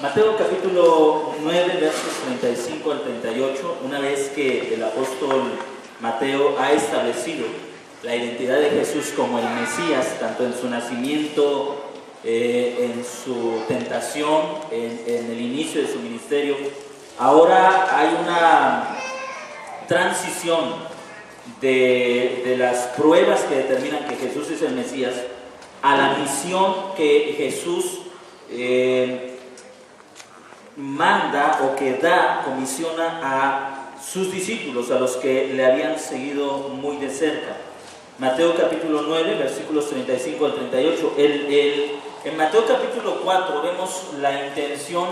Mateo capítulo 9, versos 35 al 38, una vez que el apóstol Mateo ha establecido la identidad de Jesús como el Mesías, tanto en su nacimiento, en su tentación, en el inicio de su ministerio, ahora hay una transición de las pruebas que determinan que Jesús es el Mesías a la misión que Jesús manda o que comisiona a sus discípulos, a los que le habían seguido muy de cerca. Mateo capítulo 9, versículos 35 al 38. En Mateo capítulo 4 vemos la intención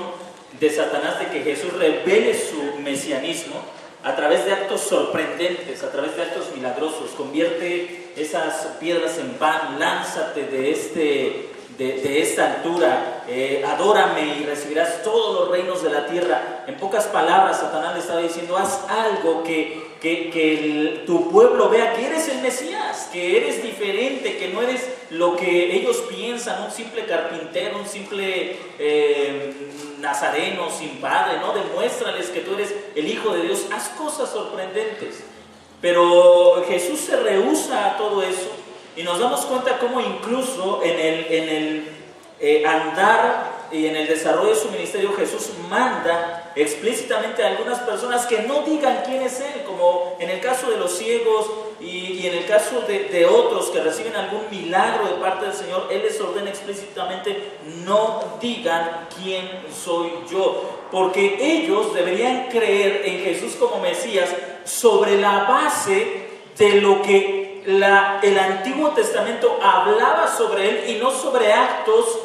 de Satanás de que Jesús revele su mesianismo a través de actos sorprendentes, a través de actos milagrosos. Convierte esas piedras en pan, lánzate de esta altura, adórame y recibirás todos los reinos de la tierra. En pocas palabras, Satanás le estaba diciendo: haz algo que tu pueblo vea que eres el Mesías, que eres diferente, que no eres lo que ellos piensan, un simple carpintero, un simple nazareno sin padre, ¿no? Demuéstrales que tú eres el Hijo de Dios, haz cosas sorprendentes. Pero Jesús se rehúsa a todo eso. Y nos damos cuenta cómo incluso en el andar y en el desarrollo de su ministerio, Jesús manda explícitamente a algunas personas que no digan quién es Él, como en el caso de los ciegos y en el caso de otros que reciben algún milagro de parte del Señor. Él les ordena explícitamente: no digan quién soy yo, porque ellos deberían creer en Jesús como Mesías sobre la base de lo que el Antiguo Testamento hablaba sobre Él, y no sobre actos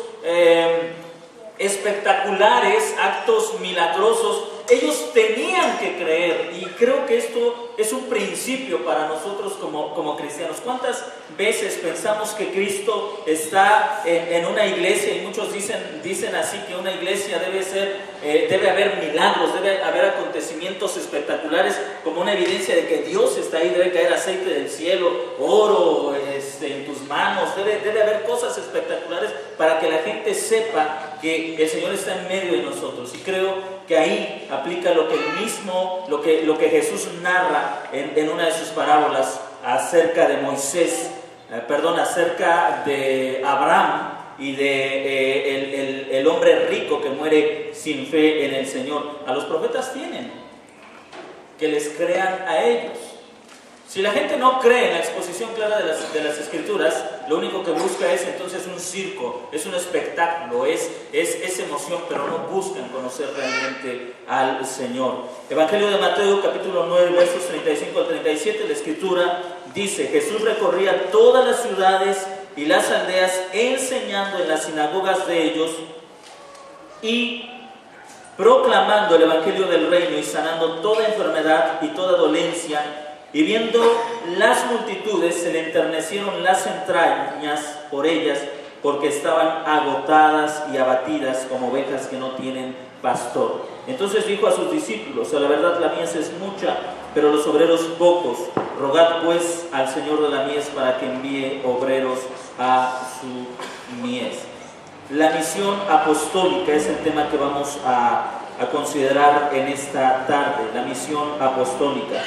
espectaculares, actos milagrosos. Ellos tenían que creer, y creo que esto es un principio para nosotros como cristianos. ¿Cuántas veces pensamos que Cristo está en una iglesia? Y muchos dicen así, que una iglesia debe haber milagros, debe haber acontecimientos espectaculares como una evidencia de que Dios está ahí, debe caer aceite del cielo, oro en tus manos, debe haber cosas espectaculares para que la gente sepa que el Señor está en medio de nosotros. Y creo que ahí aplica lo que Jesús narra en una de sus parábolas acerca de acerca de Abraham y de el hombre rico que muere sin fe en el Señor. A los profetas tienen que les crean a ellos. Si la gente no cree en la exposición clara de las Escrituras, lo único que busca es entonces un circo, es un espectáculo, es emoción, pero no buscan conocer realmente al Señor. Evangelio de Mateo capítulo 9, versos 35 al 37, la Escritura dice: Jesús recorría todas las ciudades y las aldeas, enseñando en las sinagogas de ellos y proclamando el Evangelio del reino y sanando toda enfermedad y toda dolencia. Y viendo las multitudes, se le enternecieron las entrañas por ellas, porque estaban agotadas y abatidas como ovejas que no tienen pastor. Entonces dijo a sus discípulos: a la verdad la mies es mucha, pero los obreros pocos. Rogad pues al Señor de la mies para que envíe obreros a su mies. La misión apostólica es el tema que vamos a considerar en esta tarde. La misión apostólica.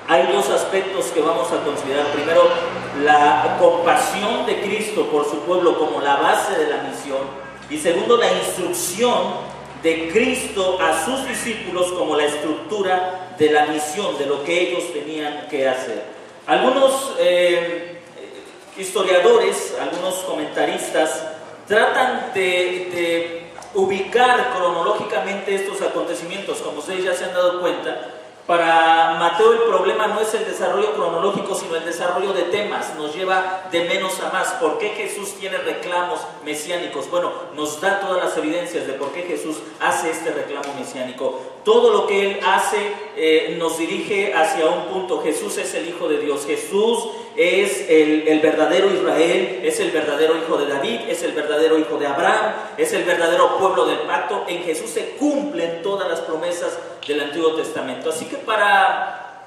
Hay dos aspectos que vamos a considerar. Primero, la compasión de Cristo por su pueblo como la base de la misión. Y segundo, la instrucción de Cristo a sus discípulos como la estructura de la misión, de lo que ellos tenían que hacer. Algunos historiadores, algunos comentaristas tratan de ubicar cronológicamente estos acontecimientos. Como ustedes ya se han dado cuenta, para Mateo el problema no es el desarrollo cronológico, sino el desarrollo de temas. Nos lleva de menos a más. ¿Por qué Jesús tiene reclamos mesiánicos? Bueno, nos da todas las evidencias de por qué Jesús hace este reclamo mesiánico. Todo lo que Él hace nos dirige hacia un punto. Jesús es el Hijo de Dios. Jesús es el verdadero Israel, es el verdadero hijo de David, es el verdadero hijo de Abraham, es el verdadero pueblo del pacto. En Jesús se cumplen todas las promesas del Antiguo Testamento. Así que para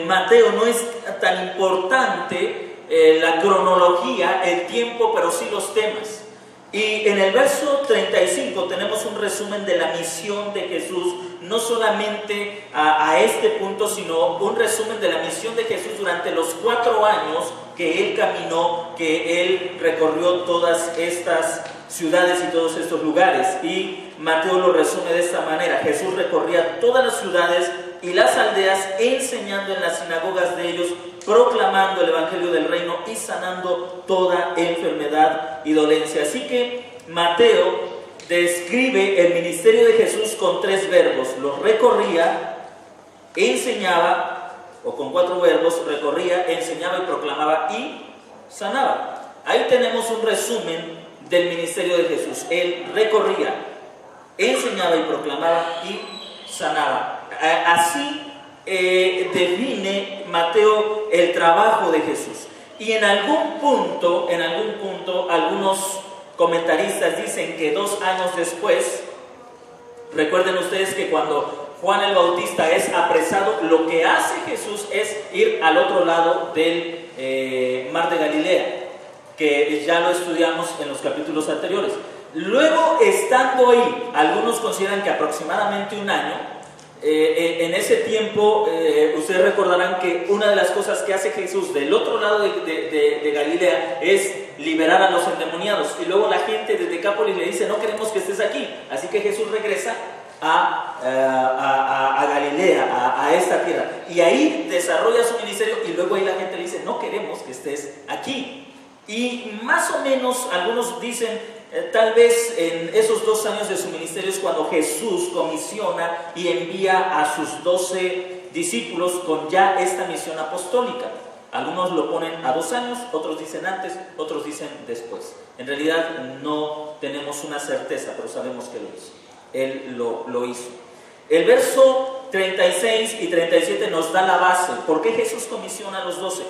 Mateo no es tan importante la cronología, el tiempo, pero sí los temas. Y en el verso 35 tenemos un resumen de la misión de Jesús, no solamente a este punto, sino un resumen de la misión de Jesús durante los 4 años que Él caminó, que Él recorrió todas estas ciudades y todos estos lugares. Y Mateo lo resume de esta manera: Jesús recorría todas las ciudades y las aldeas, enseñando en las sinagogas de ellos, proclamando el evangelio del reino y sanando toda enfermedad y dolencia. Así que Mateo describe el ministerio de Jesús con 3 verbos: lo recorría, enseñaba, o con 4 verbos: recorría, enseñaba y proclamaba y sanaba. Ahí tenemos un resumen del ministerio de Jesús. Él recorría, enseñaba y proclamaba y sanaba. Así define Mateo el trabajo de Jesús. Y en algún punto, algunos comentaristas dicen que 2 años después, recuerden ustedes que cuando Juan el Bautista es apresado, lo que hace Jesús es ir al otro lado del mar de Galilea, que ya lo estudiamos en los capítulos anteriores. Luego, estando ahí, algunos consideran que aproximadamente 1 año, en ese tiempo, ustedes recordarán que una de las cosas que hace Jesús del otro lado de Galilea es liberar a los endemoniados, y luego la gente de Decápolis le dice: no queremos que estés aquí. Así que Jesús regresa a Galilea, a esta tierra, y ahí desarrolla su ministerio, y luego ahí la gente le dice: no queremos que estés aquí. Y más o menos algunos dicen tal vez en esos 2 años de su ministerio es cuando Jesús comisiona y envía a sus 12 discípulos con ya esta misión apostólica. Algunos lo ponen a 2 años, otros dicen antes, otros dicen después. En realidad no tenemos una certeza, pero sabemos que lo hizo. Él lo hizo. El verso 36 y 37 nos da la base. ¿Por qué Jesús comisiona a los 12?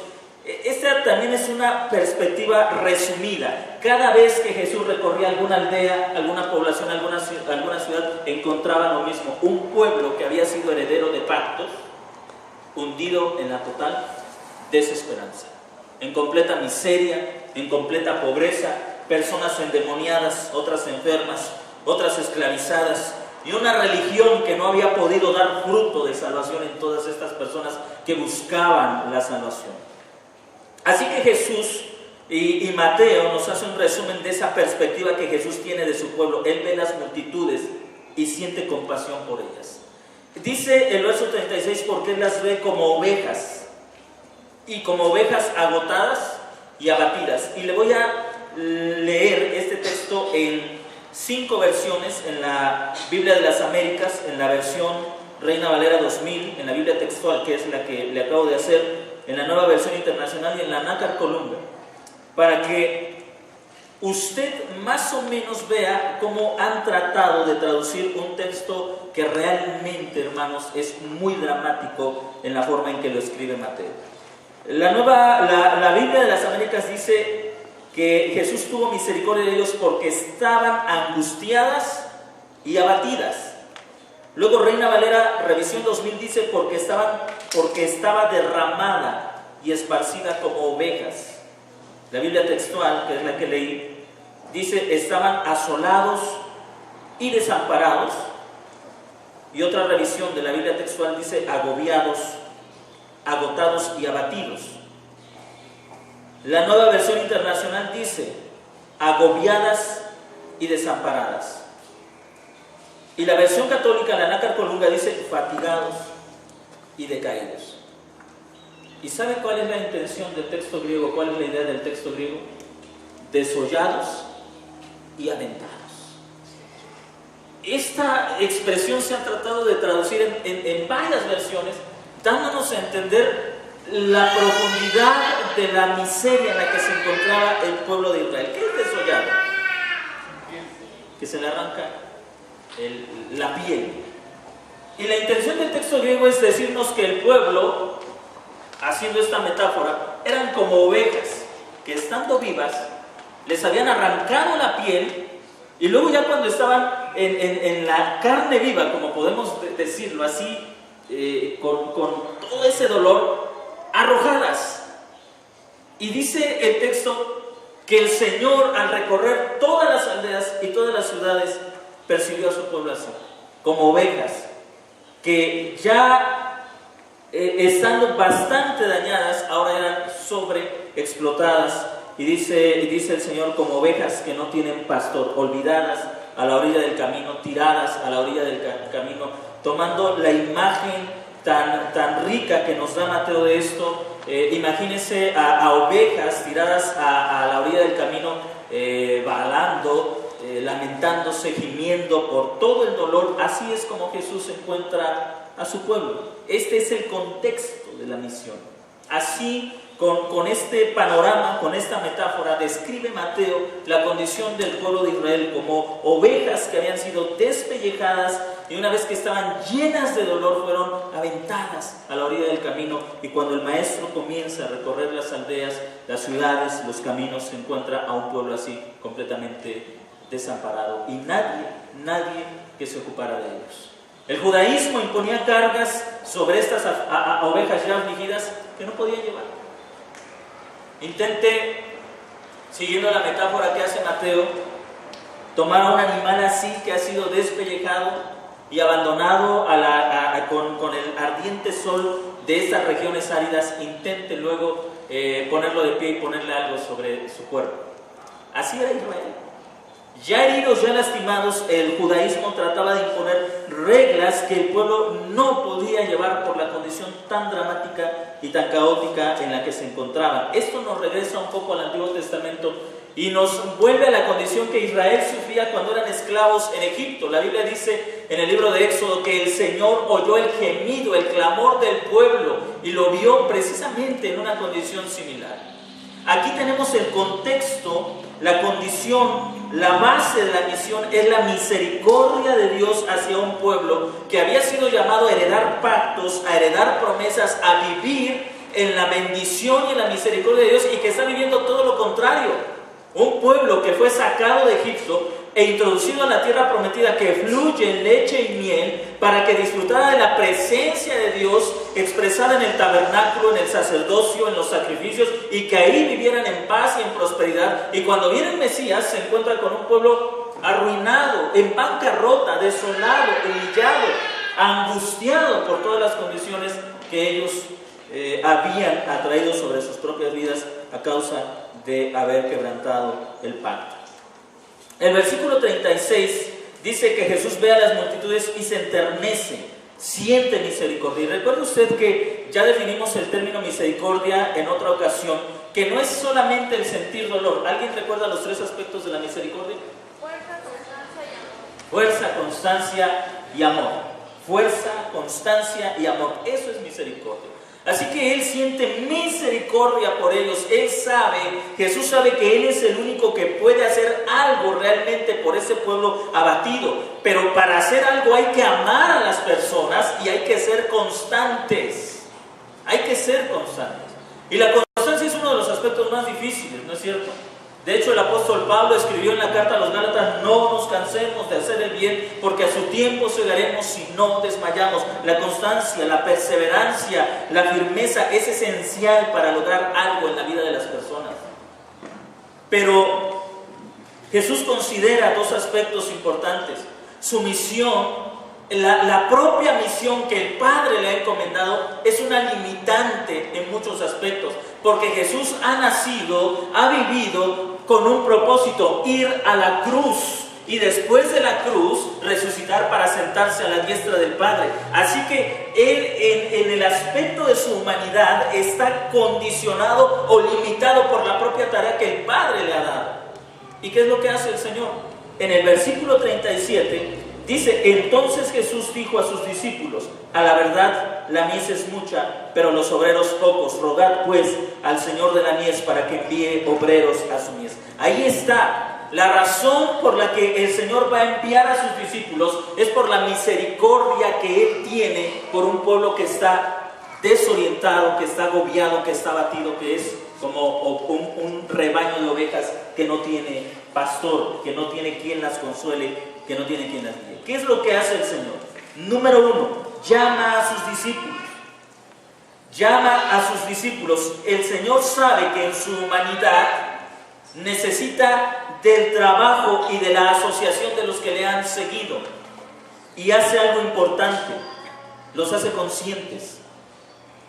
Esta también es una perspectiva resumida. Cada vez que Jesús recorría alguna aldea, alguna población, alguna ciudad, encontraba lo mismo: un pueblo que había sido heredero de pactos, hundido en la total desesperanza, en completa miseria, en completa pobreza, personas endemoniadas, otras enfermas, otras esclavizadas, y una religión que no había podido dar fruto de salvación en todas estas personas que buscaban la salvación. Así que Jesús y Mateo nos hace un resumen de esa perspectiva que Jesús tiene de su pueblo. Él ve las multitudes y siente compasión por ellas. Dice el verso 36: porque Él las ve como ovejas, y como ovejas agotadas y abatidas. Y le voy a leer este texto en 5 versiones: en la Biblia de las Américas, en la versión Reina Valera 2000, en la Biblia textual, que es la que le acabo de hacer, en la Nueva Versión Internacional y en la Nácar Columbia, para que usted más o menos vea cómo han tratado de traducir un texto que realmente, hermanos, es muy dramático en la forma en que lo escribe Mateo. La Biblia de las Américas dice que Jesús tuvo misericordia de ellos porque estaban angustiadas y abatidas. Luego Reina Valera Revisión 2000 dice porque estaba derramada y esparcida como ovejas. La Biblia textual, que es la que leí, dice estaban asolados y desamparados. Y otra revisión de la Biblia textual dice agobiados, agotados y abatidos. La Nueva Versión Internacional dice agobiadas y desamparadas. Y la versión católica, la Nácar Columbia, dice fatigados y decaídos. ¿Y sabe cuál es la intención del texto griego? ¿Cuál es la idea del texto griego? Desollados y aventados. Esta expresión se ha tratado de traducir en varias versiones, dándonos a entender la profundidad de la miseria en la que se encontraba el pueblo de Israel. ¿Qué es desollado? Que se le arranca la piel. Y la intención del texto griego es decirnos que el pueblo, haciendo esta metáfora, eran como ovejas que, estando vivas, les habían arrancado la piel, y luego ya cuando estaban en la carne viva, como podemos decirlo así, con todo ese dolor, arrojadas. Y dice el texto que el Señor, al recorrer todas las aldeas y todas las ciudades, persiguió a su pueblo así, como ovejas, que ya estando bastante dañadas, ahora eran sobreexplotadas. Y dice el Señor, como ovejas que no tienen pastor, olvidadas a la orilla del camino, tiradas a la orilla del camino, tomando la imagen tan rica que nos da Mateo de esto. Imagínense a ovejas tiradas a la orilla del camino, balando, lamentándose, gimiendo por todo el dolor. Así es como Jesús encuentra a su pueblo. Este es el contexto de la misión. Así, con este panorama, con esta metáfora, describe Mateo la condición del pueblo de Israel como ovejas que habían sido despellejadas y una vez que estaban llenas de dolor fueron aventadas a la orilla del camino. Y cuando el maestro comienza a recorrer las aldeas, las ciudades, los caminos, se encuentra a un pueblo así completamente desamparado y nadie que se ocupara de ellos. El judaísmo imponía cargas sobre estas ovejas ya afligidas que no podían llevar. Intente, siguiendo la metáfora que hace Mateo, tomar a un animal así que ha sido despellejado y abandonado con el ardiente sol de estas regiones áridas. Intente luego ponerlo de pie y ponerle algo sobre su cuerpo. Así era Israel. Ya heridos, ya lastimados, el judaísmo trataba de imponer reglas que el pueblo no podía llevar por la condición tan dramática y tan caótica en la que se encontraban. Esto nos regresa un poco al Antiguo Testamento y nos vuelve a la condición que Israel sufría cuando eran esclavos en Egipto. La Biblia dice en el libro de Éxodo que el Señor oyó el gemido, el clamor del pueblo y lo vio precisamente en una condición similar. Aquí tenemos el contexto, la condición, la base de la misión es la misericordia de Dios hacia un pueblo que había sido llamado a heredar pactos, a heredar promesas, a vivir en la bendición y en la misericordia de Dios y que está viviendo todo lo contrario. Un pueblo que fue sacado de Egipto e introducido a la tierra prometida que fluye en leche y miel para que disfrutara de la presencia de Dios expresada en el tabernáculo, en el sacerdocio, en los sacrificios y que ahí vivieran en paz y en prosperidad. Y cuando viene el Mesías se encuentra con un pueblo arruinado, en bancarrota, desolado, humillado, angustiado por todas las condiciones que ellos habían atraído sobre sus propias vidas a causa de haber quebrantado el pacto. El versículo 36 dice que Jesús ve a las multitudes y se enternece, siente misericordia. Y recuerde usted que ya definimos el término misericordia en otra ocasión, que no es solamente el sentir dolor. ¿Alguien recuerda los tres aspectos de la misericordia? Fuerza, constancia y amor. Fuerza, constancia y amor. Fuerza, constancia y amor. Eso es misericordia. Así que Él siente misericordia por ellos. Él sabe, Jesús sabe que Él es el único que puede hacer algo realmente por ese pueblo abatido. Pero para hacer algo hay que amar a las personas y hay que ser constantes. Hay que ser constantes. Y la constancia es uno de los aspectos más difíciles, ¿no es cierto? De hecho, el apóstol Pablo escribió en la carta a los Gálatas: no nos cansemos de hacer el bien, porque a su tiempo segaremos si no desmayamos. La constancia, la perseverancia, la firmeza es esencial para lograr algo en la vida de las personas. Pero Jesús considera dos aspectos importantes: su misión. La propia misión que el Padre le ha encomendado es una limitante en muchos aspectos, porque Jesús ha nacido, ha vivido con un propósito: ir a la cruz y después de la cruz resucitar para sentarse a la diestra del Padre. Así que Él en el aspecto de su humanidad está condicionado o limitado por la propia tarea que el Padre le ha dado. ¿Y qué es lo que hace el Señor? En el versículo 37 dice: entonces Jesús dijo a sus discípulos: a la verdad, la mies es mucha, pero los obreros pocos. Rogad pues al Señor de la mies para que envíe obreros a su mies. Ahí está la razón por la que el Señor va a enviar a sus discípulos, es por la misericordia que Él tiene por un pueblo que está desorientado, que está agobiado, que está abatido, que es como un rebaño de ovejas que no tiene pastor, que no tiene quien las consuele, que no tiene quien las guíe. ¿Qué es lo que hace el Señor? Número uno, llama a sus discípulos. Llama a sus discípulos. El Señor sabe que en su humanidad necesita del trabajo y de la asociación de los que le han seguido. Y hace algo importante, los hace conscientes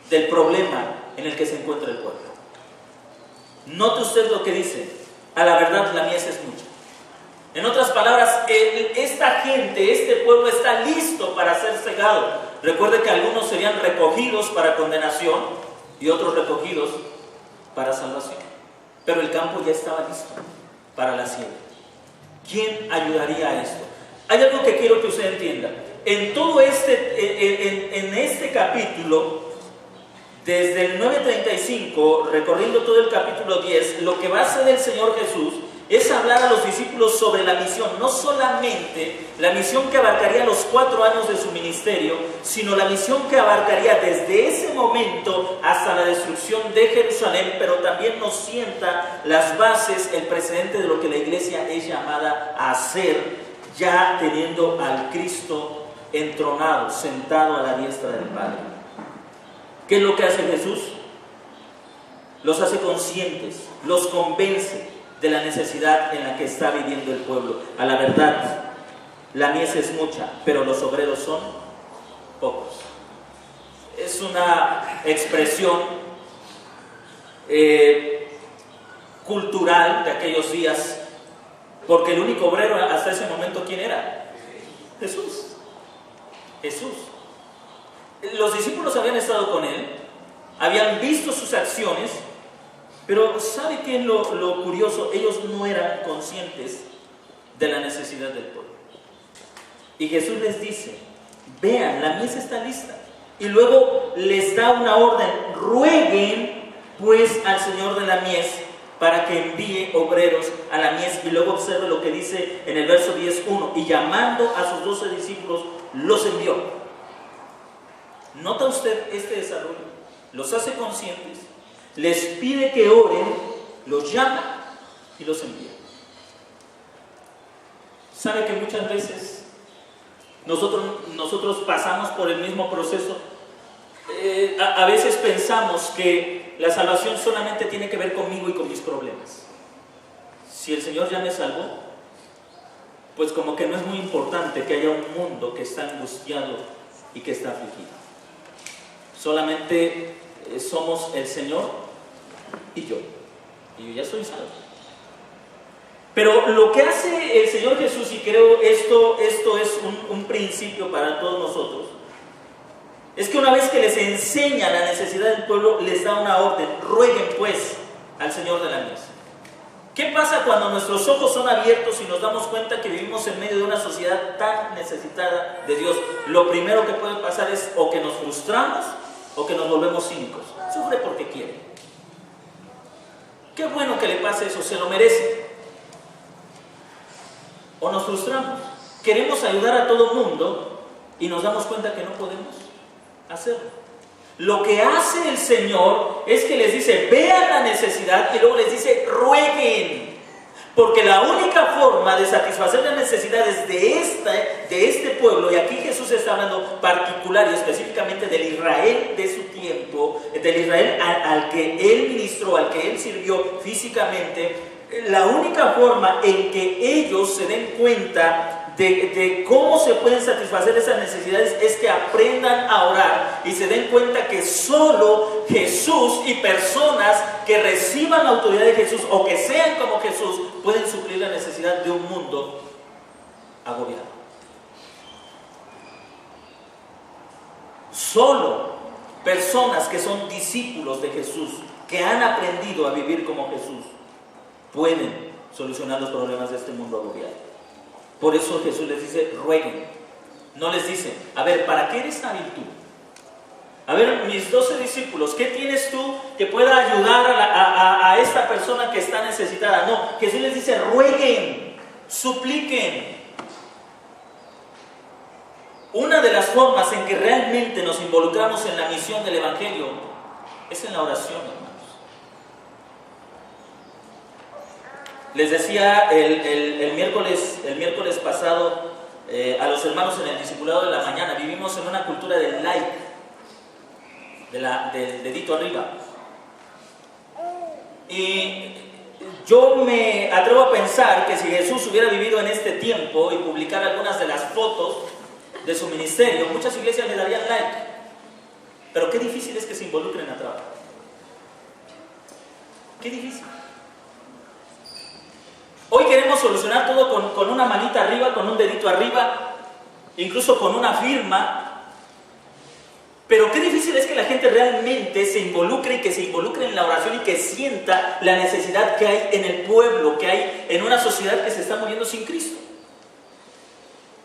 del problema en el que se encuentra el pueblo. Note usted lo que dice: a la verdad la mies es mucha. En otras palabras, esta gente, este pueblo está listo para ser cegado. Recuerde que algunos serían recogidos para condenación y otros recogidos para salvación. Pero el campo ya estaba listo para la siembra. ¿Quién ayudaría a esto? Hay algo que quiero que usted entienda. En todo este capítulo, desde el 9:35, recorriendo todo el capítulo 10, lo que va a hacer el Señor Jesús es hablar a los discípulos sobre la misión. No solamente la misión que abarcaría los 4 años de su ministerio, sino la misión que abarcaría desde ese momento hasta la destrucción de Jerusalén, pero también nos sienta las bases, el precedente de lo que la iglesia es llamada a hacer, ya teniendo al Cristo entronado, sentado a la diestra del Padre. ¿Qué es lo que hace Jesús? Los hace conscientes, los convence de la necesidad en la que está viviendo el pueblo. A la verdad, la mies es mucha, pero los obreros son pocos. Es una expresión cultural de aquellos días, porque el único obrero hasta ese momento, ¿quién era? Jesús. Jesús. Los discípulos habían estado con él, habían visto sus acciones, pero ¿sabe qué es lo curioso? Ellos no eran conscientes de la necesidad del pueblo. Y Jesús les dice: vean, la mies está lista. Y luego les da una orden: rueguen pues al Señor de la mies para que envíe obreros a la mies. Y luego observe lo que dice en el verso 10:1: y llamando a sus 12 discípulos, los envió. ¿Nota usted este desarrollo? Los hace conscientes, les pide que oren, los llama y los envía. ¿Sabe que muchas veces nosotros pasamos por el mismo proceso? A veces pensamos que la salvación solamente tiene que ver conmigo y con mis problemas. Si el Señor ya me salvó, pues como que no es muy importante que haya un mundo que está angustiado y que está afligido. Solamente somos el Señor y yo ya soy salvo. Pero lo que hace el Señor Jesús, y creo esto es un principio para todos nosotros, es que una vez que les enseña la necesidad del pueblo, les da una orden: rueguen pues al Señor de la mies. ¿Qué pasa cuando nuestros ojos son abiertos y nos damos cuenta que vivimos en medio de una sociedad tan necesitada de Dios? Lo primero que puede pasar es o que nos frustramos o que nos volvemos cínicos. Sufre porque quiere. Qué bueno que le pase eso, se lo merece. O nos frustramos, queremos ayudar a todo el mundo y nos damos cuenta que no podemos hacerlo. Lo que hace el Señor es que les dice: vean la necesidad, y luego les dice: rueguen. Porque la única forma de satisfacer las necesidades de este pueblo, y aquí Jesús está hablando particular y específicamente del Israel de su tiempo, del Israel al que Él ministró, al que Él sirvió físicamente, la única forma en que ellos se den cuenta de cómo se pueden satisfacer esas necesidades es que aprendan a orar y se den cuenta que solo Jesús y personas que reciban la autoridad de Jesús o que sean como Jesús pueden suplir la necesidad de un mundo agobiado. Solo personas que son discípulos de Jesús, que han aprendido a vivir como Jesús, pueden solucionar los problemas de este mundo agobiado. Por eso Jesús les dice: rueguen. No les dice: a ver, ¿para qué eres hábil tú? A ver, mis 12 discípulos, ¿qué tienes tú que pueda ayudar a esta persona que está necesitada? No, Jesús les dice: rueguen, supliquen. Una de las formas en que realmente nos involucramos en la misión del Evangelio es en la oración, hermanos. Les decía el miércoles pasado a los hermanos en el discipulado de la mañana, vivimos en una cultura del like, del dedito arriba. Y Yo me atrevo a pensar que si Jesús hubiera vivido en este tiempo y publicara algunas de las fotos de su ministerio, muchas iglesias le darían like. Pero qué difícil es que se involucren a trabajar. Qué difícil. Hoy queremos solucionar todo con una manita arriba, con un dedito arriba, incluso con una firma. Pero qué difícil es que la gente realmente se involucre y que se involucre en la oración y que sienta la necesidad que hay en el pueblo, que hay en una sociedad que se está muriendo sin Cristo.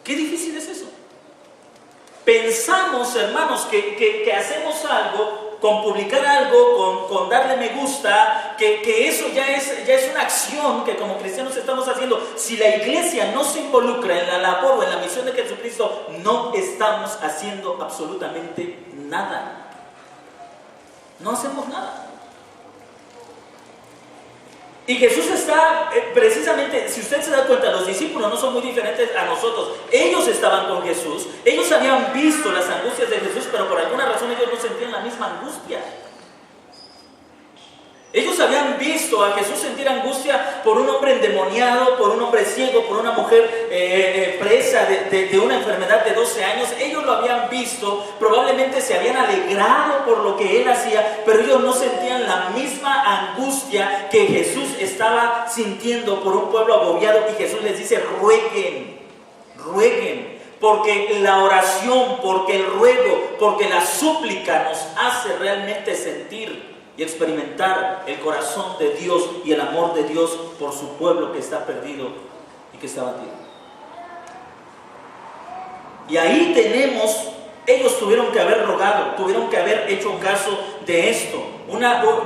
Qué difícil es eso. Pensamos, hermanos, que hacemos algo con publicar algo, con darle me gusta, que eso ya es una acción que como cristianos estamos haciendo. Si la iglesia no se involucra en la labor o en la misión de Jesucristo, no estamos haciendo absolutamente nada. No hacemos nada. Y Jesús está, precisamente, si usted se da cuenta, los discípulos no son muy diferentes a nosotros. Ellos estaban con Jesús, ellos habían visto las angustias de Jesús, pero por alguna razón ellos no sentían la misma angustia. Ellos habían visto a Jesús sentir angustia por un hombre endemoniado, por un hombre ciego, por una mujer presa de una enfermedad de 12 años. Ellos lo habían visto, probablemente se habían alegrado por lo que él hacía, pero ellos no sentían la misma angustia que Jesús estaba sintiendo por un pueblo agobiado. Y Jesús les dice: rueguen, rueguen, porque la oración, porque el ruego, porque la súplica nos hace realmente sentir y experimentar el corazón de Dios y el amor de Dios por su pueblo que está perdido y que está batido. Y ahí tenemos, ellos tuvieron que haber rogado, tuvieron que haber hecho caso de esto.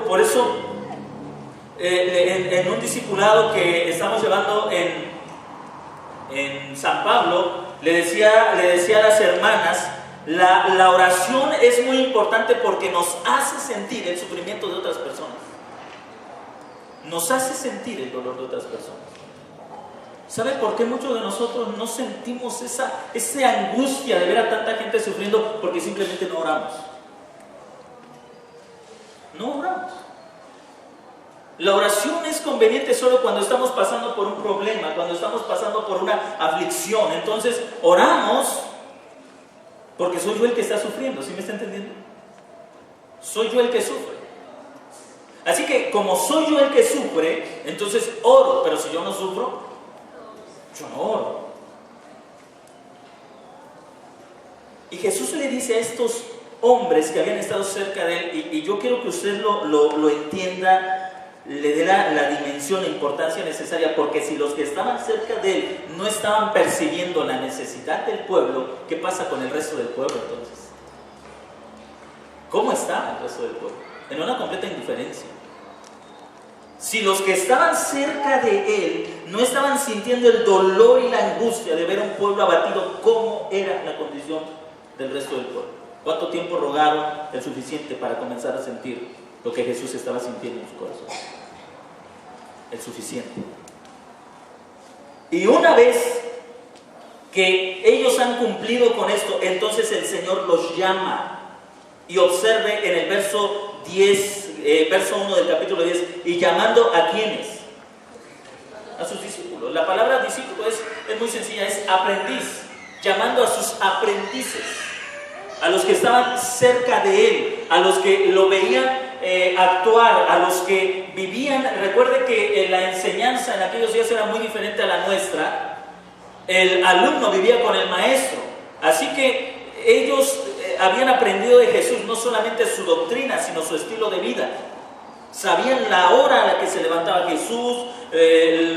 Por eso, en un discipulado que estamos llevando en San Pablo, le decía a las hermanas, la oración es muy importante porque nos hace sentir el sufrimiento de otras personas. Nos hace sentir el dolor de otras personas. ¿Sabe por qué muchos de nosotros no sentimos esa angustia de ver a tanta gente sufriendo? Porque simplemente no oramos. No oramos. La oración es conveniente solo cuando estamos pasando por un problema, cuando estamos pasando por una aflicción. Entonces oramos porque soy yo el que está sufriendo. ¿Sí me está entendiendo? Soy yo el que sufre. Así que como soy yo el que sufre, entonces oro. Pero si yo no sufro, yo no oro. Y Jesús le dice a estos hombres que habían estado cerca de él, y yo quiero que usted lo entienda, le dé la dimensión, la importancia necesaria, porque si los que estaban cerca de él no estaban percibiendo la necesidad del pueblo, ¿qué pasa con el resto del pueblo entonces? ¿Cómo está el resto del pueblo? En una completa indiferencia. Si los que estaban cerca de él no estaban sintiendo el dolor y la angustia de ver a un pueblo abatido, ¿cómo era la condición del resto del pueblo? ¿Cuánto tiempo rogaron el suficiente para comenzar a sentir lo que Jesús estaba sintiendo en su corazón? El suficiente. Y una vez que ellos han cumplido con esto, entonces el Señor los llama. Y observe en el verso 1 del capítulo 10, y llamando a ¿quiénes? A sus discípulos. La palabra discípulo es muy sencilla, es aprendiz. Llamando a sus aprendices, a los que estaban cerca de él, a los que lo veían actuar, a los que vivían. Recuerde que la enseñanza en aquellos días era muy diferente a la nuestra. El alumno vivía con el maestro, así que ellos habían aprendido de Jesús no solamente su doctrina, sino su estilo de vida. Sabían la hora a la que se levantaba Jesús,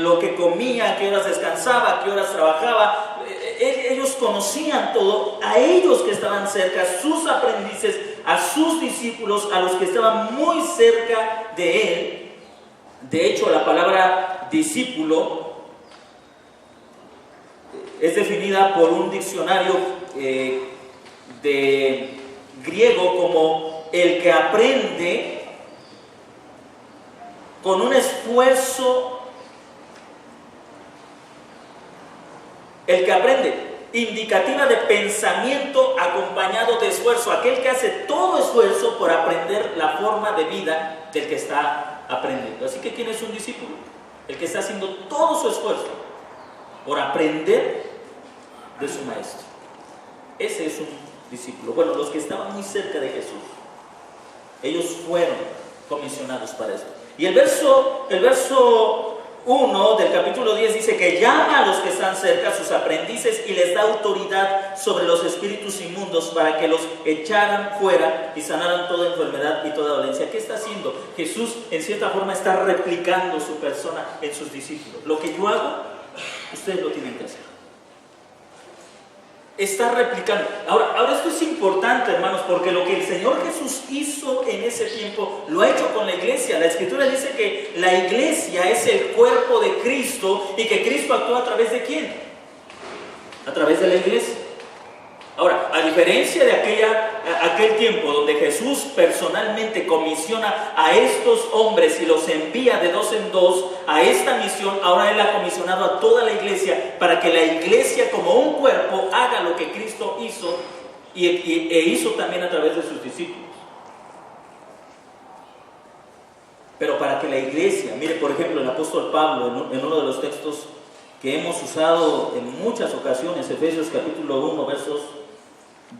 lo que comía, a qué horas descansaba, a qué horas trabajaba. Ellos conocían todo. A ellos que estaban cerca, sus aprendices, a sus discípulos, a los que estaban muy cerca de él. De hecho, la palabra discípulo es definida por un diccionario de griego como el que aprende con un esfuerzo, el que aprende, indicativa de pensamiento acompañado de esfuerzo, aquel que hace todo esfuerzo por aprender la forma de vida del que está aprendiendo. Así que ¿quién es un discípulo? el que está haciendo todo su esfuerzo por aprender de su maestro. Ese es un discípulo. Bueno, los que estaban muy cerca de Jesús, ellos fueron comisionados para esto. Y el verso 1 del capítulo 10 dice que llama a los que están cerca, sus aprendices, y les da autoridad sobre los espíritus inmundos para que los echaran fuera y sanaran toda enfermedad y toda dolencia. ¿Qué está haciendo? Jesús en cierta forma está replicando su persona en sus discípulos. Lo que yo hago, ustedes lo tienen que hacer. Está replicando. Ahora esto es importante, hermanos, porque lo que el Señor Jesús hizo en ese tiempo lo ha hecho con la iglesia. La Escritura dice que la iglesia es el cuerpo de Cristo y que Cristo actúa a través de ¿quién? A través de la iglesia. Ahora, a diferencia de aquel tiempo donde Jesús personalmente comisiona a estos hombres y los envía de dos en dos a esta misión, ahora Él ha comisionado a toda la iglesia para que la iglesia como un cuerpo haga lo que Cristo hizo e hizo también a través de sus discípulos. Pero para que la iglesia, mire por ejemplo el apóstol Pablo en uno de los textos que hemos usado en muchas ocasiones, Efesios capítulo 1 versos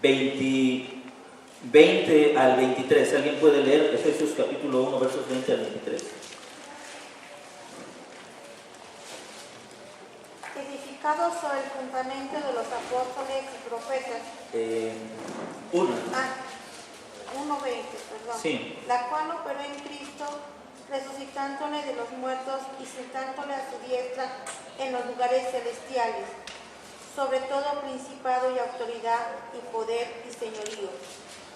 20 al 23. ¿Alguien puede leer Efesios capítulo 1 versos 20 al 23? Edificados sobre el fundamento de los apóstoles y profetas. 1:20, perdón. Sí. La cual operó en Cristo, resucitándole de los muertos y sentándole a su diestra en los lugares celestiales, sobre todo principado y autoridad y poder y señorío,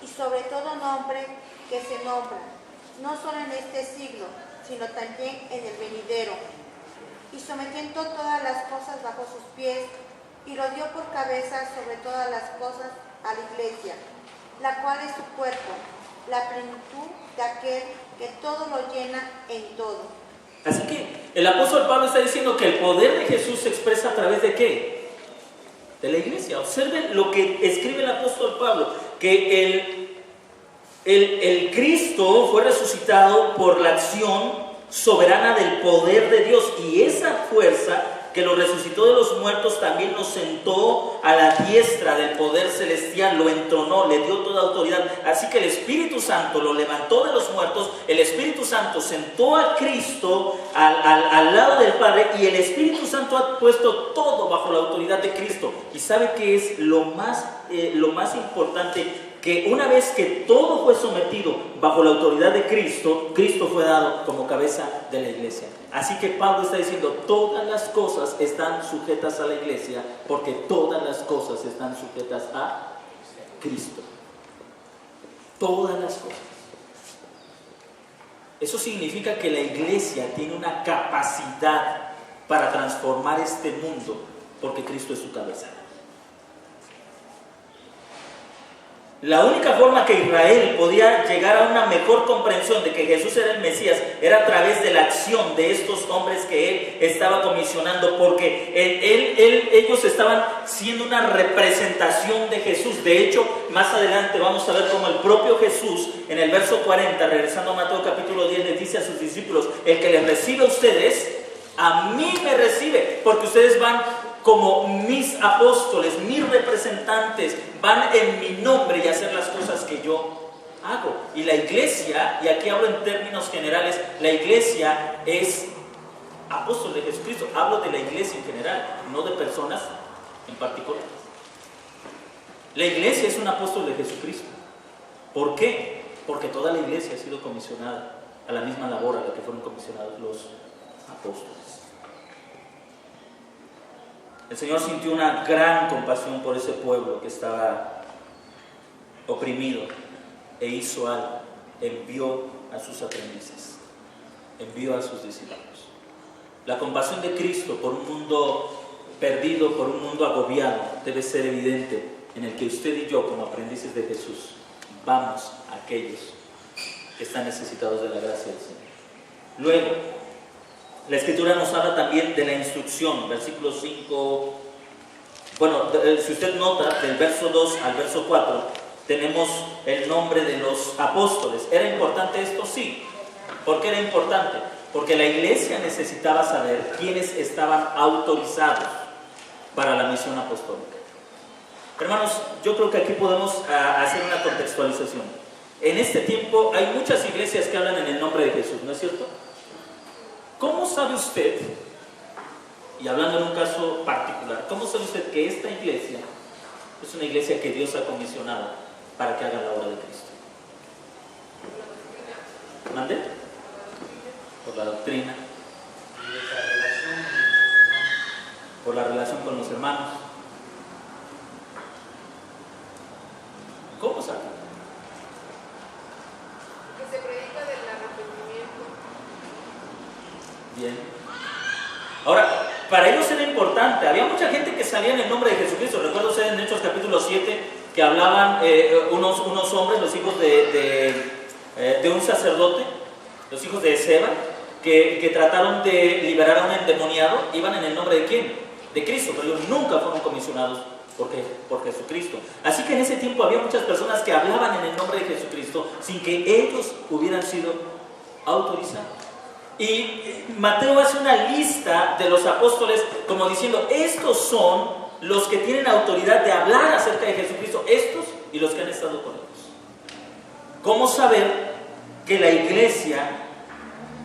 y sobre todo nombre que se nombra, no solo en este siglo, sino también en el venidero, y sometiendo todas las cosas bajo sus pies, y lo dio por cabeza sobre todas las cosas a la iglesia, la cual es su cuerpo, la plenitud de aquel que todo lo llena en todo. Así que el apóstol Pablo está diciendo que el poder de Jesús se expresa a través de ¿qué? De la iglesia. Observen lo que escribe el apóstol Pablo, que el Cristo fue resucitado por la acción soberana del poder de Dios, y esa fuerza que lo resucitó de los muertos también lo sentó a la diestra del poder celestial, lo entronó, le dio toda autoridad. Así que el Espíritu Santo lo levantó de los muertos, el Espíritu Santo sentó a Cristo al lado del Padre, y el Espíritu Santo ha puesto todo bajo la autoridad de Cristo. ¿Y sabe qué es lo más importante? Que una vez que todo fue sometido bajo la autoridad de Cristo, Cristo fue dado como cabeza de la iglesia. Así que Pablo está diciendo, todas las cosas están sujetas a la iglesia, porque todas las cosas están sujetas a Cristo. Todas las cosas. Eso significa que la iglesia tiene una capacidad para transformar este mundo, porque Cristo es su cabeza. La única forma que Israel podía llegar a una mejor comprensión de que Jesús era el Mesías era a través de la acción de estos hombres que Él estaba comisionando, porque ellos estaban siendo una representación de Jesús. De hecho, más adelante vamos a ver cómo el propio Jesús, en el verso 40, regresando a Mateo capítulo 10, les dice a sus discípulos: el que les recibe a ustedes, a mí me recibe, porque ustedes van como mis apóstoles, mis representantes, van en mi nombre y hacer las cosas que yo hago. Y la iglesia, y aquí hablo en términos generales, la iglesia es apóstol de Jesucristo. Hablo de la iglesia en general, no de personas en particular. La iglesia es un apóstol de Jesucristo. ¿Por qué? Porque toda la iglesia ha sido comisionada a la misma labor a la que fueron comisionados los apóstoles. El Señor sintió una gran compasión por ese pueblo que estaba oprimido e hizo algo. Envió a sus aprendices, envió a sus discípulos. La compasión de Cristo por un mundo perdido, por un mundo agobiado, debe ser evidente en el que usted y yo, como aprendices de Jesús, vamos a aquellos que están necesitados de la gracia del Señor. Luego, la Escritura nos habla también de la instrucción, versículo 5. Bueno, si usted nota, del verso 2 al verso 4, tenemos el nombre de los apóstoles. ¿Era importante esto? Sí. ¿Por qué era importante? porque la iglesia necesitaba saber quiénes estaban autorizados para la misión apostólica. Hermanos, yo creo que aquí podemos hacer una contextualización. En este tiempo hay muchas iglesias que hablan en el nombre de Jesús, ¿no es cierto? ¿Cómo sabe usted, y hablando en un caso particular, cómo sabe usted que esta iglesia es una iglesia que Dios ha comisionado para que haga la obra de Cristo? ¿Mande? Por la doctrina, por la relación con los hermanos. ¿Cómo sabe? Que se predica del arrepentimiento. Bien. Ahora, para ellos era importante. Había mucha gente que salía en el nombre de Jesucristo. Recuerdo ustedes en Hechos capítulo 7 que hablaban unos hombres, los hijos de un sacerdote, los hijos de Seba, que trataron de liberar a un endemoniado. Iban en el nombre de ¿quién? De Cristo, pero ellos nunca fueron comisionados por Jesucristo. Así que en ese tiempo había muchas personas que hablaban en el nombre de Jesucristo sin que ellos hubieran sido autorizados. Y Mateo hace una lista de los apóstoles como diciendo, estos son los que tienen autoridad de hablar acerca de Jesucristo, estos y los que han estado con ellos. ¿Cómo saber que la iglesia,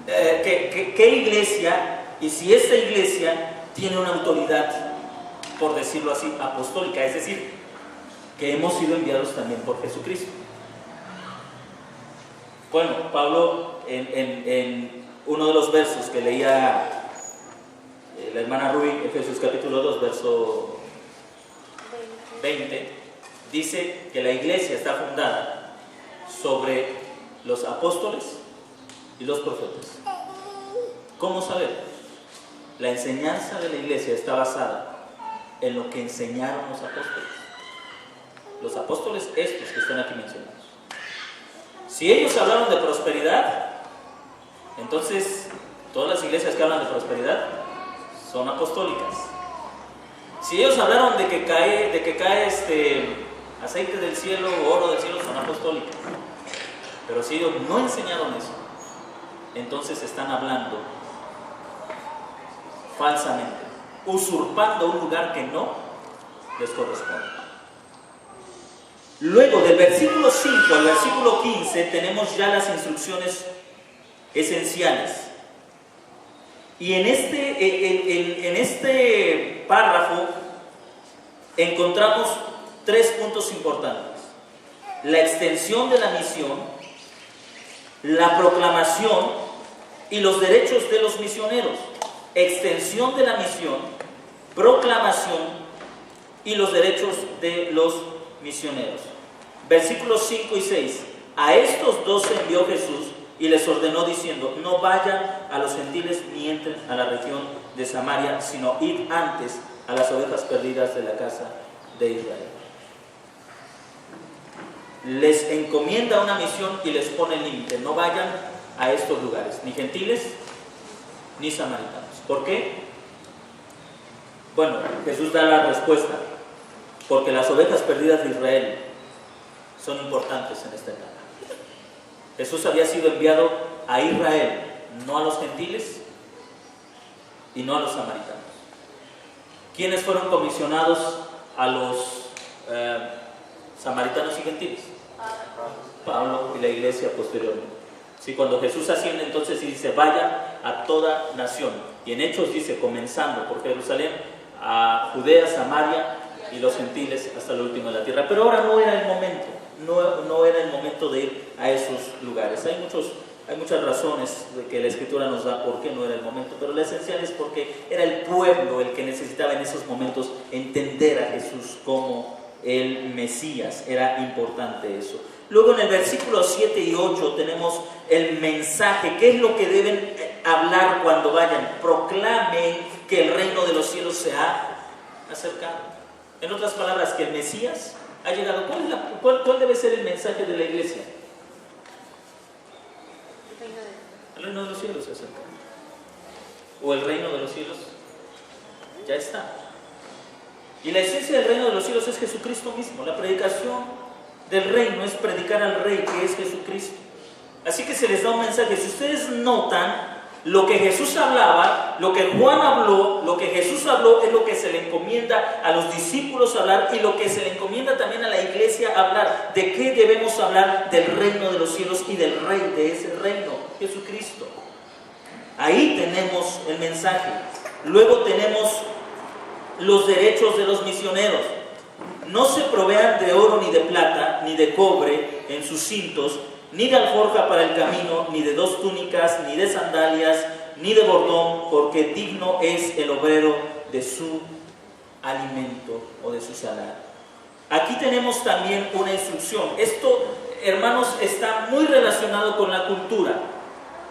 qué iglesia, y si esta iglesia tiene una autoridad, por decirlo así, apostólica? Es decir, que hemos sido enviados también por Jesucristo. Bueno, Pablo en uno de los versos que leía la hermana Rui, Efesios capítulo 2, verso 20, dice que la iglesia está fundada sobre los apóstoles y los profetas. ¿Cómo saber? La enseñanza de la iglesia está basada en lo que enseñaron los apóstoles. Los apóstoles estos que están aquí mencionados. Si ellos hablaron de prosperidad, entonces todas las iglesias que hablan de prosperidad son apostólicas. Si ellos hablaron de que cae aceite del cielo o oro del cielo, son apostólicas. Pero si ellos no enseñaron eso, entonces están hablando falsamente, usurpando un lugar que no les corresponde. Luego, del versículo 5 al versículo 15, tenemos ya las instrucciones esenciales. Y en este párrafo encontramos 3 puntos importantes: la extensión de la misión, la proclamación y los derechos de los misioneros. Extensión de la misión, proclamación y los derechos de los misioneros. Versículos 5 y 6. A estos 12 envió Jesús y les ordenó diciendo: no vayan a los gentiles ni entren a la región de Samaria, sino id antes a las ovejas perdidas de la casa de Israel. Les encomienda una misión y les pone límite: no vayan a estos lugares, ni gentiles ni samaritanos. ¿Por qué? Bueno, Jesús da la respuesta: porque las ovejas perdidas de Israel son importantes en esta etapa. Jesús había sido enviado a Israel, no a los gentiles y no a los samaritanos. ¿Quiénes fueron comisionados a los samaritanos y gentiles? Pablo y la iglesia posteriormente. Sí, cuando Jesús asciende, entonces dice: vaya a toda nación. Y en Hechos dice: comenzando por Jerusalén, a Judea, Samaria y los gentiles hasta lo último de la tierra. Pero ahora no era el momento, no era el momento de ir a esos lugares. Hay muchas razones de que la Escritura nos da por qué no era el momento, pero lo esencial es porque era el pueblo el que necesitaba en esos momentos entender a Jesús como el Mesías. Era importante eso. Luego en el versículo 7 y 8 tenemos el mensaje. ¿Qué es lo que deben hablar cuando vayan? Proclamen que el reino de los cielos se ha acercado. En otras palabras, que el Mesías ha llegado. ¿Cuál debe ser el mensaje de la iglesia? El reino de los cielos se acerca. O el reino de los cielos ya está. Y la esencia del reino de los cielos es Jesucristo mismo. La predicación del reino es predicar al Rey, que es Jesucristo. Así que se les da un mensaje. Si ustedes notan, Lo que Jesús hablaba, lo que Juan habló, lo que Jesús habló es lo que se le encomienda a los discípulos hablar y lo que se le encomienda también a la iglesia hablar. ¿De qué debemos hablar? Del reino de los cielos y del rey de ese reino, Jesucristo. Ahí tenemos el mensaje. Luego tenemos los derechos de los misioneros. No se provean de oro ni de plata, ni de cobre en sus cintos, ni de alforja para el camino, ni de 2 túnicas, ni de sandalias, ni de bordón, porque digno es el obrero de su alimento o de su salario. Aquí tenemos también una instrucción. Esto, hermanos, está muy relacionado con la cultura.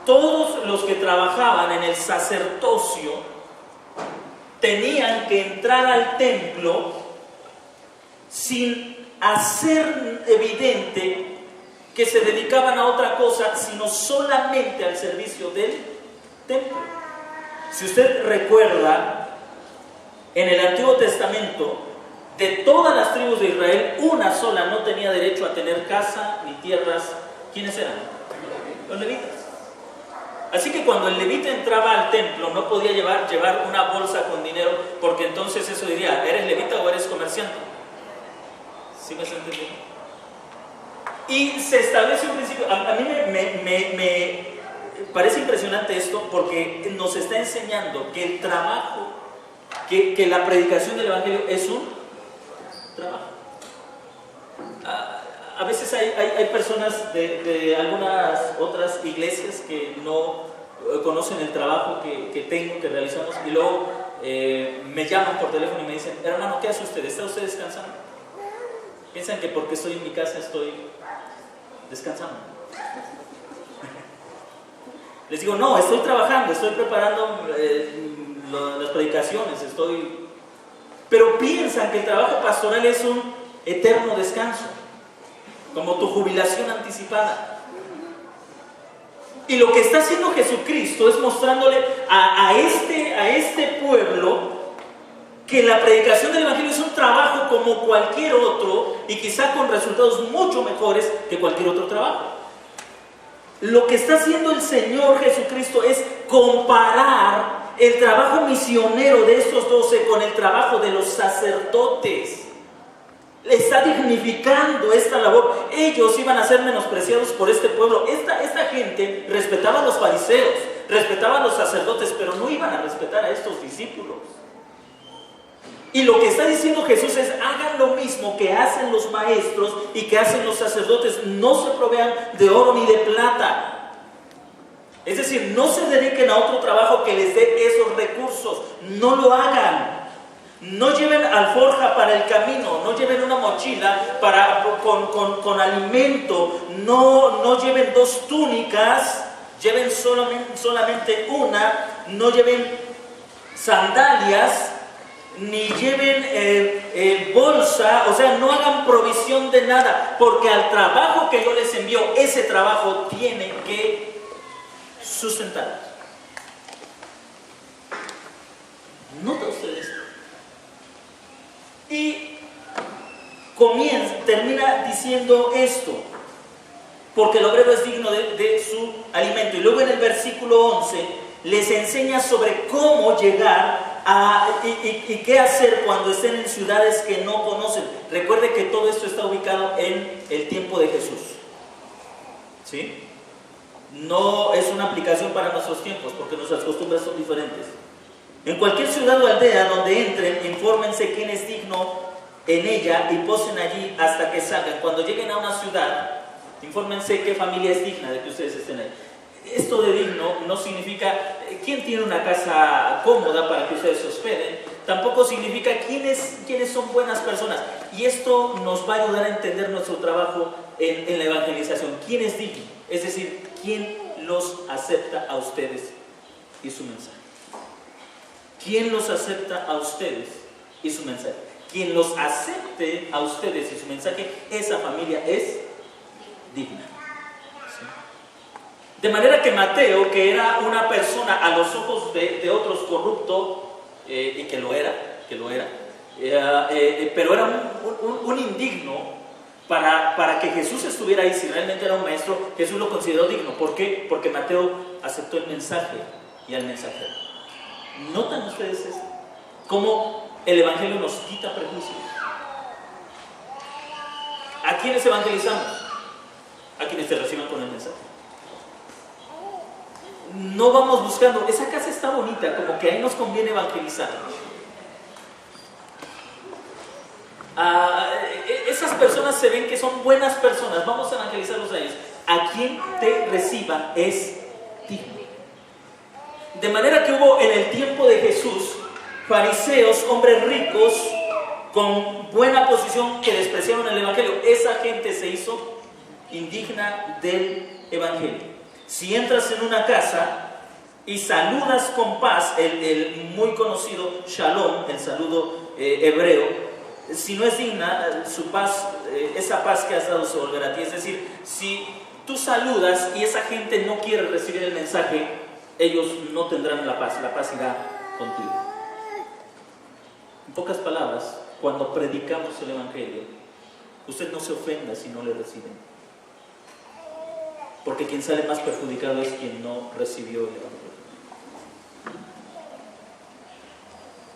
Todos los que trabajaban en el sacerdocio tenían que entrar al templo sin hacer evidente que se dedicaban a otra cosa, sino solamente al servicio del templo. Si usted recuerda, en el Antiguo Testamento, de todas las tribus de Israel, una sola no tenía derecho a tener casa ni tierras. ¿Quiénes eran? Los levitas. Así que cuando el levita entraba al templo, no podía llevar una bolsa con dinero, porque entonces eso diría, ¿eres levita o eres comerciante? ¿Sí me está entendiendo? Y se establece un principio. A mí me parece impresionante esto, porque nos está enseñando que el trabajo, que la predicación del Evangelio es un trabajo. A veces hay personas de algunas otras iglesias que no conocen el trabajo que realizamos, y luego me llaman por teléfono y me dicen, hermano, ¿qué hace usted? ¿Está usted descansando? Piensan que porque estoy en mi casa estoy descansando. Les digo, no, estoy trabajando, estoy preparando las predicaciones, pero piensan que el trabajo pastoral es un eterno descanso, como tu jubilación anticipada. Y lo que está haciendo Jesucristo es mostrándole a este pueblo que la predicación del Evangelio es un trabajo como cualquier otro, y quizá con resultados mucho mejores que cualquier otro trabajo. Lo que está haciendo el Señor Jesucristo es comparar el trabajo misionero de estos 12 con el trabajo de los sacerdotes. Le está dignificando esta labor. Ellos iban a ser menospreciados por este pueblo. Esta gente respetaba a los fariseos, respetaba a los sacerdotes, pero no iban a respetar a estos discípulos. Y lo que está diciendo Jesús es, hagan lo mismo que hacen los maestros y que hacen los sacerdotes. No se provean de oro ni de plata. Es decir, no se dediquen a otro trabajo que les dé esos recursos. No lo hagan. No lleven alforja para el camino, no lleven una mochila con alimento, no lleven 2 túnicas, lleven solamente una, no lleven sandalias, ni lleven bolsa, o sea, no hagan provisión de nada, porque al trabajo que yo les envío, ese trabajo tiene que sustentar. ¿Nota usted esto? Y termina diciendo esto, porque el obrero es digno de su alimento. Y luego en el versículo 11 les enseña sobre cómo llegar y qué hacer cuando estén en ciudades que no conocen. Recuerde que todo esto está ubicado en el tiempo de Jesús, ¿sí? No es una aplicación para nuestros tiempos, porque nuestras costumbres son diferentes. En cualquier ciudad o aldea donde entren, infórmense quién es digno en ella y posen allí hasta que salgan. Cuando lleguen a una ciudad, infórmense qué familia es digna de que ustedes estén ahí. Esto de digno no significa quién tiene una casa cómoda para que ustedes se hospeden. Tampoco significa quiénes son buenas personas. Y esto nos va a ayudar a entender nuestro trabajo en la evangelización. ¿Quién es digno? Es decir, ¿quién los acepta a ustedes y su mensaje? ¿Quién los acepta a ustedes y su mensaje? Quien los acepte a ustedes y su mensaje, esa familia es digna. ¿Sí? De manera que Mateo, que era una persona a los ojos de otros corrupto, y que lo era, pero era un indigno, para que Jesús estuviera ahí, si realmente era un maestro, Jesús lo consideró digno. ¿Por qué? Porque Mateo aceptó el mensaje y al mensajero. ¿Notan ustedes esto? Cómo el Evangelio nos quita prejuicios. ¿A quiénes evangelizamos? A quienes te reciban con el mensaje. No vamos buscando, esa casa está bonita, como que ahí nos conviene evangelizar. Esas personas se ven que son buenas personas, vamos a evangelizarlos a ellos. A quien te reciba es digno. De manera que hubo en el tiempo de Jesús fariseos, hombres ricos con buena posición que despreciaron el Evangelio. Esa gente se hizo indigna del Evangelio. Si entras en una casa y saludas con paz, el muy conocido shalom, el saludo hebreo, si no es digna, su paz, esa paz que has dado se volverá a ti. Es decir, si tú saludas y esa gente no quiere recibir el mensaje, ellos no tendrán la paz irá contigo. En pocas palabras, cuando predicamos el Evangelio, usted no se ofenda si no le reciben. Porque quien sale más perjudicado es quien no recibió el Evangelio.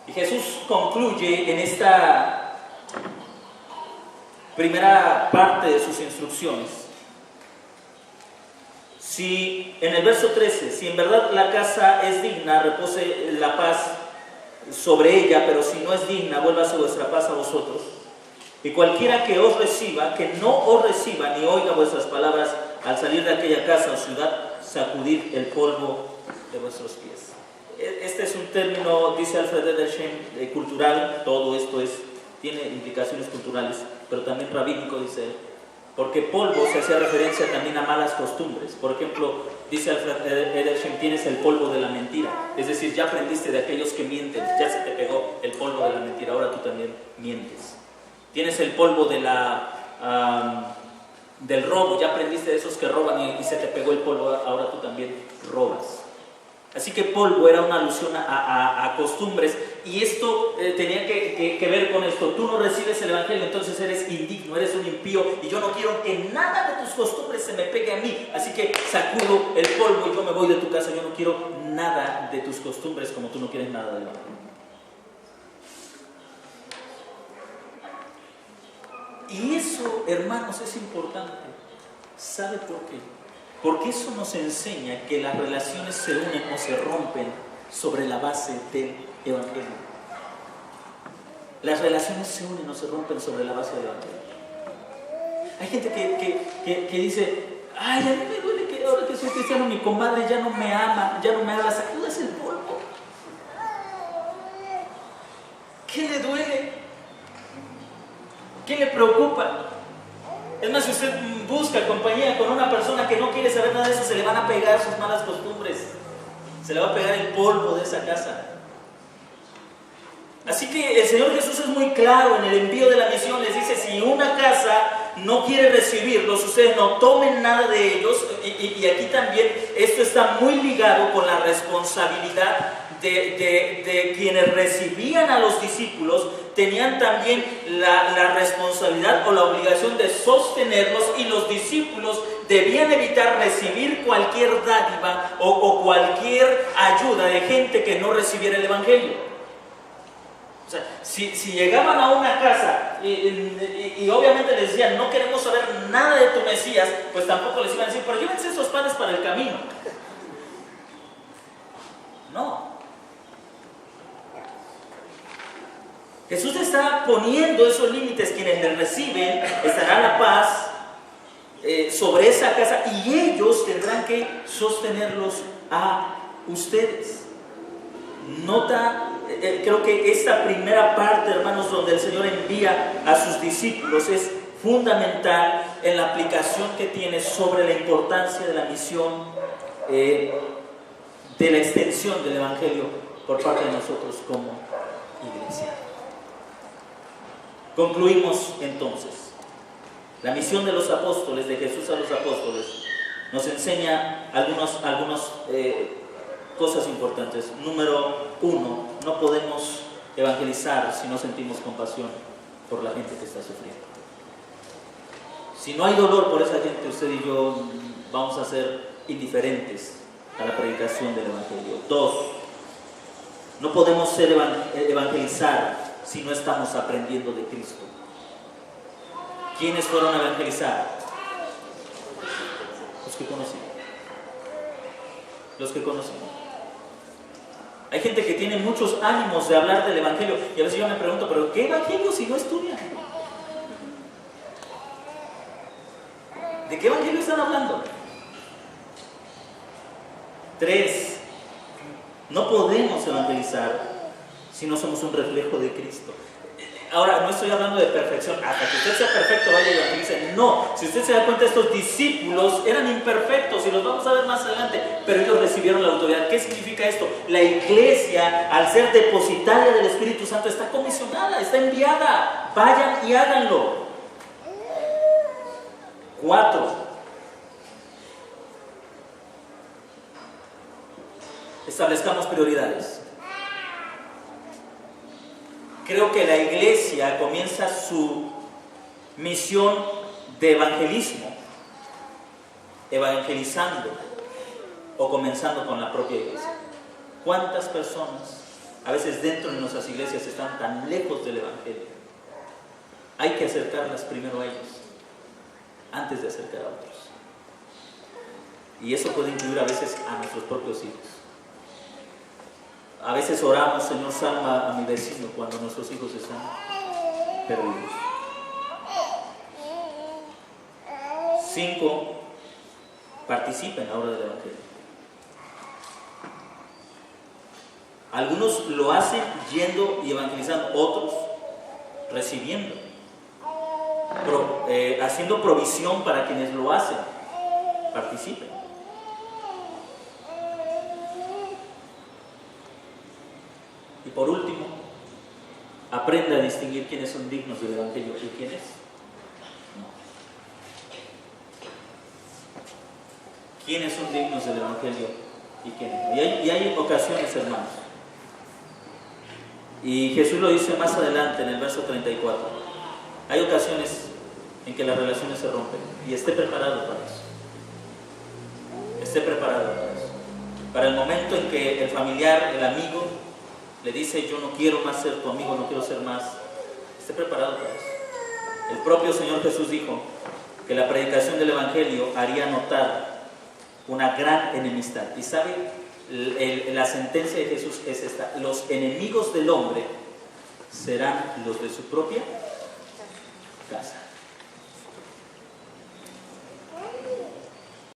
Y Jesús concluye en esta primera parte de sus instrucciones. Si en el verso 13, si en verdad la casa es digna, repose la paz sobre ella, pero si no es digna, vuélvase vuestra paz a vosotros. Y cualquiera que os reciba, que no os reciba ni oiga vuestras palabras, al salir de aquella casa o ciudad, sacudid el polvo de vuestros pies. Este es un término, dice Alfred Edersheim, cultural. Todo esto tiene implicaciones culturales, pero también rabínico, dice él. Porque polvo se hacía referencia también a malas costumbres. Por ejemplo, dice Alfred Edersheim, tienes el polvo de la mentira. Es decir, ya aprendiste de aquellos que mienten, ya se te pegó el polvo de la mentira, ahora tú también mientes. Tienes el polvo de del robo, ya aprendiste de esos que roban y se te pegó el polvo, ahora tú también robas. Así que polvo era una alusión a costumbres, y esto tenía que ver con esto. Tú no recibes el Evangelio, entonces eres indigno, eres un impío, y yo no quiero que nada de tus costumbres se me pegue a mí, así que sacudo el polvo y yo me voy de tu casa. Yo no quiero nada de tus costumbres como tú no quieres nada del Evangelio. Y eso, hermanos, es importante. ¿Sabe por qué? Porque eso nos enseña que las relaciones se unen o se rompen sobre la base del Evangelio. Las relaciones se unen o se rompen sobre la base del Evangelio. Hay gente que dice, ay, a mí me duele que ahora que soy cristiano mi comadre ya no me ama, ya no me habla, sacudas el polvo. ¿Qué le duele? ¿Qué le preocupa? Es más, si usted busca compañía con una persona que no quiere saber nada de eso, se le van a pegar sus malas costumbres, se le va a pegar el polvo de esa casa. Así que el Señor Jesús es muy claro en el envío de la misión. Les dice, si una casa no quiere recibirlos, ustedes no tomen nada de ellos. Y aquí también esto está muy ligado con la responsabilidad de quienes recibían a los discípulos. Tenían también la responsabilidad o la obligación de sostenerlos, y los discípulos debían evitar recibir cualquier dádiva o cualquier ayuda de gente que no recibiera el Evangelio. O sea, si llegaban a una casa y obviamente les decían, no queremos saber nada de tu Mesías, pues tampoco les iban a decir, pero llévense esos panes para el camino. No. Jesús está poniendo esos límites. Quienes le reciben estará la paz sobre esa casa, y ellos tendrán que sostenerlos a ustedes. Nota, creo que esta primera parte, hermanos, donde el Señor envía a sus discípulos, es fundamental en la aplicación que tiene sobre la importancia de la misión, de la extensión del Evangelio por parte de nosotros como iglesia. Concluimos entonces. La misión de los apóstoles, de Jesús a los apóstoles, nos enseña algunas cosas importantes. Número 1, no podemos evangelizar si no sentimos compasión por la gente que está sufriendo. Si no hay dolor por esa gente, usted y yo vamos a ser indiferentes a la predicación del Evangelio. 2, no podemos ser evangelizar si no estamos aprendiendo de Cristo. ¿Quiénes fueron a evangelizar? Los que conocimos. Los que conocimos. Hay gente que tiene muchos ánimos de hablar del Evangelio y a veces yo me pregunto, ¿pero qué Evangelio si no estudian? ¿De qué Evangelio están hablando? 3, no podemos evangelizar si no somos un reflejo de Cristo. Ahora, no estoy hablando de perfección, hasta que usted sea perfecto vaya y evangelice. No, si usted se da cuenta, estos discípulos eran imperfectos y los vamos a ver más adelante, pero ellos recibieron la autoridad. ¿Qué significa esto? La iglesia, al ser depositaria del Espíritu Santo, está comisionada, está enviada. Vayan y háganlo. 4, establezcamos prioridades. Creo que la iglesia comienza su misión de evangelismo, evangelizando o comenzando con la propia iglesia. ¿Cuántas personas, a veces dentro de nuestras iglesias, están tan lejos del evangelio? Hay que acercarlas primero a ellos, antes de acercar a otros. Y eso puede incluir a veces a nuestros propios hijos. A veces oramos, Señor, salva a mi vecino, cuando nuestros hijos están perdidos. 5, participa en la obra del Evangelio. Algunos lo hacen yendo y evangelizando, otros recibiendo, haciendo provisión para quienes lo hacen. Participen. Y por último, aprenda a distinguir quiénes son dignos del Evangelio y quiénes no. ¿Quiénes son dignos del Evangelio y quiénes no? Y hay ocasiones, hermanos. Y Jesús lo dice más adelante en el verso 34. Hay ocasiones en que las relaciones se rompen. Y esté preparado para eso. Esté preparado para eso. Para el momento en que el familiar, el amigo, le dice, yo no quiero más ser tu amigo, no quiero ser más. Esté preparado para eso. El propio Señor Jesús dijo que la predicación del Evangelio haría notar una gran enemistad. Y sabe, la sentencia de Jesús es esta: los enemigos del hombre serán los de su propia casa.